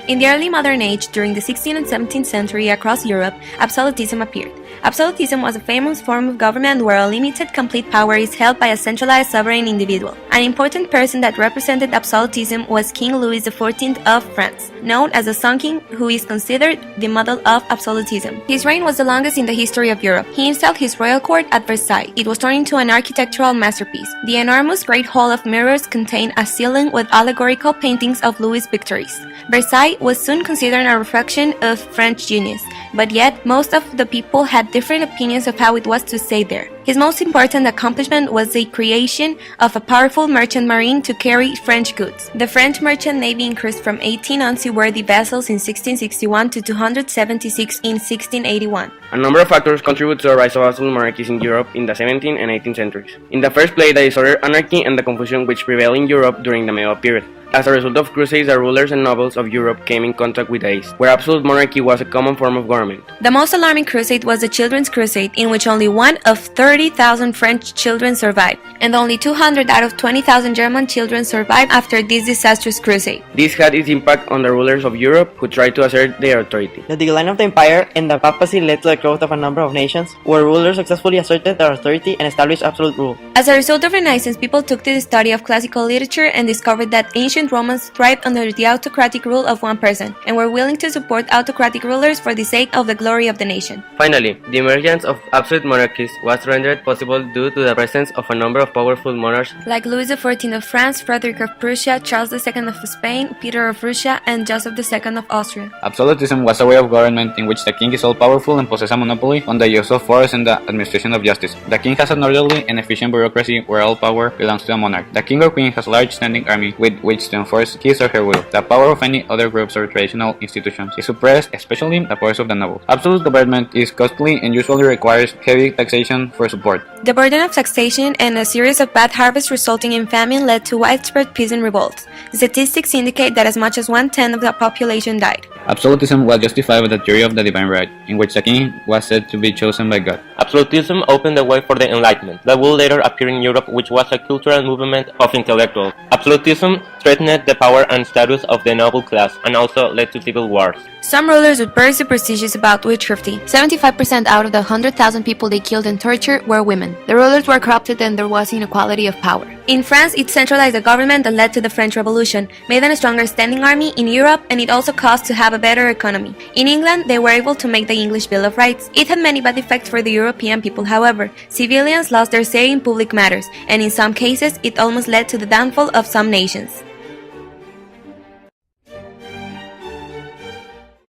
In the early modern age, during the 16th and 17th century across Europe, absolutism appeared. Absolutism was a famous form of government where unlimited complete power is held by a centralized sovereign individual. An important person that represented absolutism was King Louis XIV of France, known as the Sun King, who is considered the model of absolutism. His reign was the longest in the history of Europe. He installed his royal court at Versailles. It was turned into an architectural masterpiece. The enormous Great Hall of Mirrors contained a ceiling with allegorical paintings of Louis' victories. Versailles was soon considered a reflection of French genius, but yet most of the people had different opinions of how it was to stay there. His most important accomplishment was the creation of a powerful merchant marine to carry French goods. The French merchant navy increased from 18 unseaworthy vessels in 1661 to 276 in 1681. A number of factors contribute to the rise of absolute monarchies in Europe in the 17th and 18th centuries. In the first place, the disorder, anarchy, and the confusion which prevailed in Europe during the medieval period. As a result of crusades, the rulers and nobles of Europe came in contact with the East, where absolute monarchy was a common form of government. The most alarming crusade was the Children's Crusade, in which only one of 30,000 French children survived, and only 200 out of 20,000 German children survived after this disastrous crusade. This had its impact on the rulers of Europe, who tried to assert their authority. The decline of the empire and the papacy led to the growth of a number of nations, where rulers successfully asserted their authority and established absolute rule. As a result of Renaissance, people took to the study of classical literature and discovered that ancient Romans thrived under the autocratic rule of one person, and were willing to support autocratic rulers for the sake of the glory of the nation. Finally, the emergence of absolute monarchies was rendered possible due to the presence of a number of powerful monarchs like Louis XIV of France, Frederick of Prussia, Charles II of Spain, Peter of Russia, and Joseph II of Austria. Absolutism was a way of government in which the king is all-powerful and possesses a monopoly on the use of force and the administration of justice. The king has an orderly and efficient bureaucracy where all power belongs to the monarch. The king or queen has a large standing army with which to enforce his or her will. The power of any other groups or traditional institutions is suppressed, especially the powers of the nobles. Absolute government is costly and usually requires heavy taxation for support. The burden of taxation and a series of bad harvests resulting in famine led to widespread peasant revolts. Statistics indicate that as much as 1/10 of the population died. Absolutism was justified by the theory of the divine right, in which the king was said to be chosen by God. Absolutism opened the way for the Enlightenment, that would later appear in Europe, which was a cultural movement of intellectuals. Absolutism threatened the power and status of the noble class, and also led to civil wars. Some rulers were very superstitious about witchcraft. 75% out of the 100,000 people they killed and tortured were women. The rulers were corrupted and there was inequality of power. In France, it centralized the government that led to the French Revolution, made them a stronger standing army in Europe, and it also caused to have a better economy. In England, they were able to make the English Bill of Rights. It had many bad effects for the European people, however. Civilians lost their say in public matters, and in some cases, it almost led to the downfall of some nations.